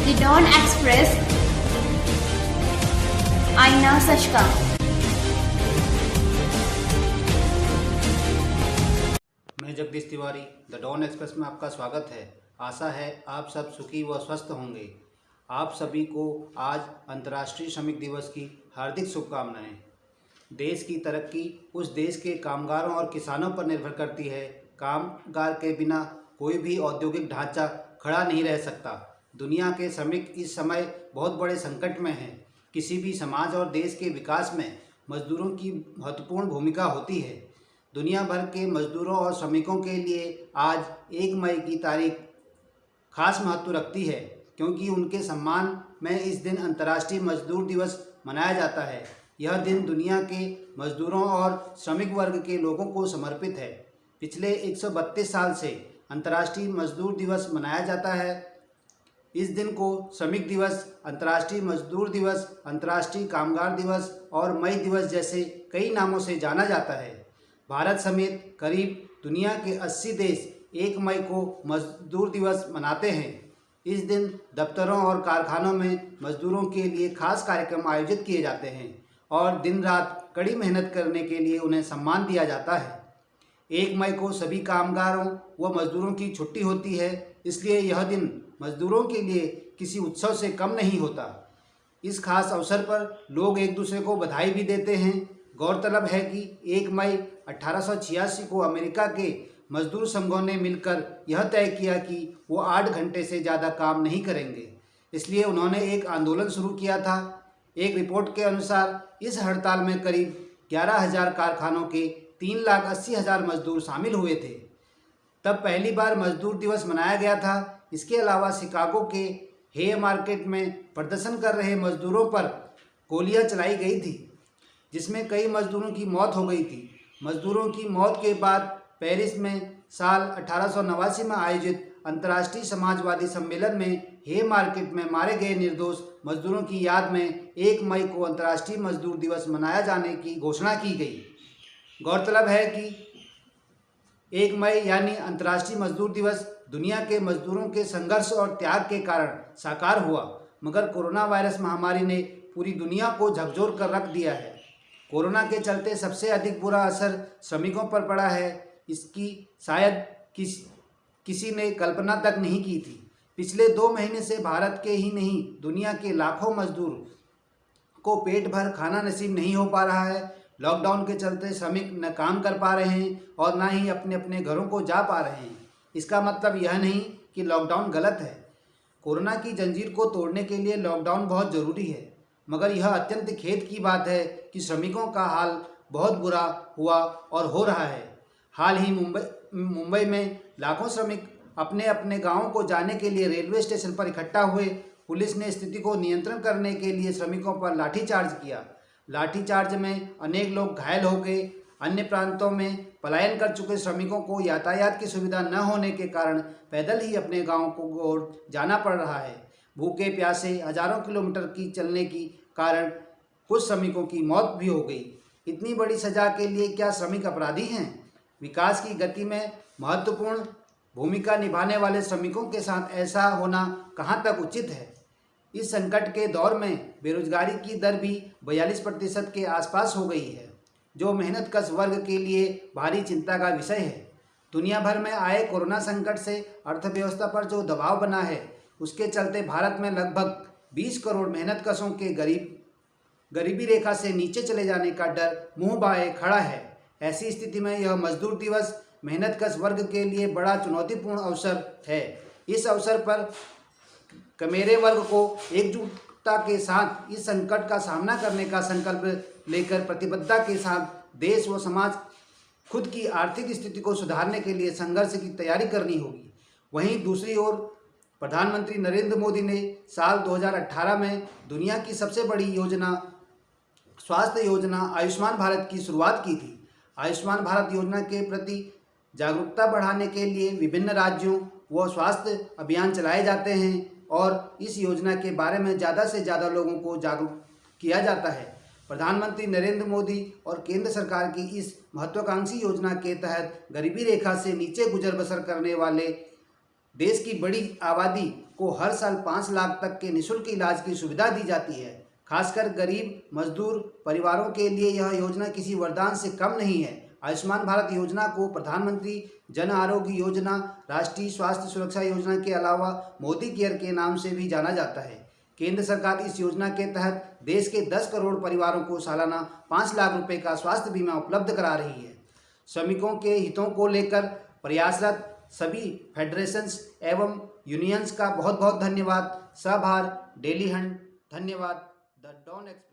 The Dawn Express, आईना सच का। मैं Jagdish Tiwari the Don Express में आपका स्वागत है। आशा है आप सब सुखी व स्वस्थ होंगे। आप सभी को आज अंतर्राष्ट्रीय श्रमिक दिवस की हार्दिक शुभकामनाएं। देश की तरक्की उस देश के कामगारों और किसानों पर निर्भर करती है। कामगार के बिना कोई भी औद्योगिक ढांचा खड़ा नहीं रह सकता। दुनिया के श्रमिक इस समय बहुत बड़े संकट में हैं। किसी भी समाज और देश के विकास में मजदूरों की महत्वपूर्ण भूमिका होती है। दुनिया भर के मजदूरों और श्रमिकों के लिए आज 1 मई की तारीख खास महत्व रखती है, क्योंकि उनके सम्मान में इस दिन अंतर्राष्ट्रीय मजदूर दिवस मनाया जाता है। यह दिन दुनिया के मजदूरों और श्रमिक वर्ग के लोगों को समर्पित है। पिछले 132 साल से अंतर्राष्ट्रीय मजदूर दिवस मनाया जाता है। इस दिन को श्रमिक दिवस, अंतर्राष्ट्रीय मजदूर दिवस, अंतर्राष्ट्रीय कामगार दिवस और मई दिवस जैसे कई नामों से जाना जाता है। भारत समेत करीब दुनिया के 80 देश 1 मई को मजदूर दिवस मनाते हैं। इस दिन दफ्तरों और कारखानों में मजदूरों के लिए खास कार्यक्रम आयोजित किए जाते हैं और दिन रात कड़ी मेहनत करने के लिए उन्हें सम्मान दिया जाता है। 1 मई को सभी कामगारों व मजदूरों की छुट्टी होती है, इसलिए यह दिन मजदूरों के लिए किसी उत्सव से कम नहीं होता। इस खास अवसर पर लोग एक दूसरे को बधाई भी देते हैं। गौरतलब है कि 1 मई 1886 को अमेरिका के मजदूर संघों ने मिलकर यह तय किया कि वो 8 घंटे से ज़्यादा काम नहीं करेंगे। इसलिए उन्होंने एक आंदोलन शुरू किया था। एक रिपोर्ट के अनुसार इस हड़ताल में करीब 11,000 कारखानों के 3,80,000 मजदूर शामिल हुए थे। तब पहली बार मजदूर दिवस मनाया गया था। इसके अलावा शिकागो के हे मार्केट में प्रदर्शन कर रहे मजदूरों पर गोलियां चलाई गई थी, जिसमें कई मजदूरों की मौत हो गई थी। मजदूरों की मौत के बाद पेरिस में साल 1889 में आयोजित अंतर्राष्ट्रीय समाजवादी सम्मेलन में हे मार्केट में मारे गए निर्दोष मजदूरों की याद में 1 मई को अंतर्राष्ट्रीय मजदूर दिवस मनाया जाने की घोषणा की गई। गौरतलब है कि 1 मई यानी अंतर्राष्ट्रीय मजदूर दिवस दुनिया के मजदूरों के संघर्ष और त्याग के कारण साकार हुआ, मगर कोरोना वायरस महामारी ने पूरी दुनिया को झकझोर कर रख दिया है। कोरोना के चलते सबसे अधिक बुरा असर श्रमिकों पर पड़ा है। इसकी शायद किसी ने कल्पना तक नहीं की थी। पिछले 2 महीने से भारत के ही नहीं, दुनिया के लाखों मजदूर को पेट भर खाना नसीब नहीं हो पा रहा है। लॉकडाउन के चलते श्रमिक न काम कर पा रहे हैं और न ही अपने अपने घरों को जा पा रहे हैं। इसका मतलब यह नहीं कि लॉकडाउन गलत है। कोरोना की जंजीर को तोड़ने के लिए लॉकडाउन बहुत ज़रूरी है, मगर यह अत्यंत खेद की बात है कि श्रमिकों का हाल बहुत बुरा हुआ और हो रहा है। हाल ही मुंबई में लाखों श्रमिक अपने अपने गाँवों को जाने के लिए रेलवे स्टेशन पर इकट्ठा हुए। पुलिस ने स्थिति को नियंत्रण करने के लिए श्रमिकों पर लाठीचार्ज किया। लाठीचार्ज में अनेक लोग घायल हो गए। अन्य प्रांतों में पलायन कर चुके श्रमिकों को यातायात की सुविधा न होने के कारण पैदल ही अपने गांव को ओर जाना पड़ रहा है। भूखे प्यासे हजारों किलोमीटर की चलने के कारण कुछ श्रमिकों की मौत भी हो गई। इतनी बड़ी सजा के लिए क्या श्रमिक अपराधी हैं? विकास की गति में महत्वपूर्ण भूमिका निभाने वाले श्रमिकों के साथ ऐसा होना कहाँ तक उचित है? इस संकट के दौर में बेरोजगारी की दर भी 42% के आसपास हो गई है, जो मेहनतकश वर्ग के लिए भारी चिंता का विषय है। दुनिया भर में आए कोरोना संकट से अर्थव्यवस्था पर जो दबाव बना है, उसके चलते भारत में लगभग 20 करोड़ मेहनतकशों के गरीबी रेखा से नीचे चले जाने का डर मुंह बाए खड़ा है। ऐसी स्थिति में यह मजदूर दिवस मेहनतकश वर्ग के लिए बड़ा चुनौतीपूर्ण अवसर है। इस अवसर पर कमेरे वर्ग को एकजुटता के साथ इस संकट का सामना करने का संकल्प लेकर प्रतिबद्धता के साथ देश व समाज खुद की आर्थिक स्थिति को सुधारने के लिए संघर्ष की तैयारी करनी होगी। वहीं दूसरी ओर प्रधानमंत्री नरेंद्र मोदी ने साल 2018 में दुनिया की सबसे बड़ी योजना स्वास्थ्य योजना आयुष्मान भारत की शुरुआत की थी। आयुष्मान भारत योजना के प्रति जागरूकता बढ़ाने के लिए विभिन्न राज्यों व स्वास्थ्य अभियान चलाए जाते हैं और इस योजना के बारे में ज़्यादा से ज़्यादा लोगों को जागरूक किया जाता है। प्रधानमंत्री नरेंद्र मोदी और केंद्र सरकार की इस महत्वाकांक्षी योजना के तहत गरीबी रेखा से नीचे गुजर बसर करने वाले देश की बड़ी आबादी को हर साल 5 लाख तक के निःशुल्क इलाज की सुविधा दी जाती है। खासकर गरीब मजदूर परिवारों के लिए यह योजना किसी वरदान से कम नहीं है। आयुष्मान भारत योजना को प्रधानमंत्री जन आरोग्य योजना, राष्ट्रीय स्वास्थ्य सुरक्षा योजना के अलावा मोदी केयर के नाम से भी जाना जाता है। केंद्र सरकार इस योजना के तहत देश के 10 करोड़ परिवारों को सालाना 5 लाख रुपए का स्वास्थ्य बीमा उपलब्ध करा रही है। श्रमिकों के हितों को लेकर प्रयासरत सभी फेडरेशंस एवं यूनियंस का बहुत बहुत धन्यवाद। सभार डेली हंट, धन्यवाद। The Don express.